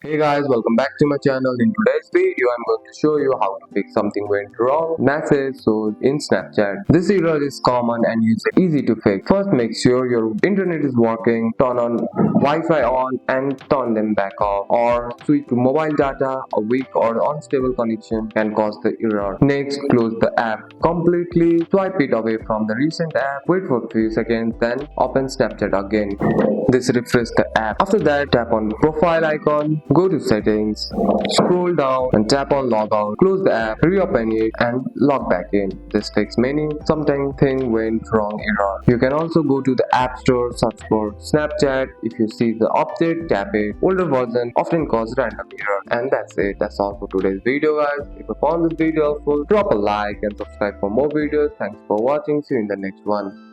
Hey guys, welcome back to my channel. In today's video, I'm going to show you how to fix something went wrong message so in Snapchat. This error is common and is easy to fix. First, make sure your internet is working, turn on Wi-Fi on and turn them back off, or switch to mobile data. A weak or unstable connection can cause the error. Next, close the app completely, swipe it away from the recent app, wait for a few seconds, then open Snapchat again. This refresh the app. After that, tap on the profile icon, go to settings, scroll down and tap on logout. Close the app, reopen it and log back in. This fixes many sometimes thing went wrong error. You can also go to the app store, search for Snapchat. If you see the update, tap it. Older version often cause random error. And that's it. That's all for today's video guys. If you found this video helpful, drop a like and subscribe for more videos. Thanks for watching. See you in the next one.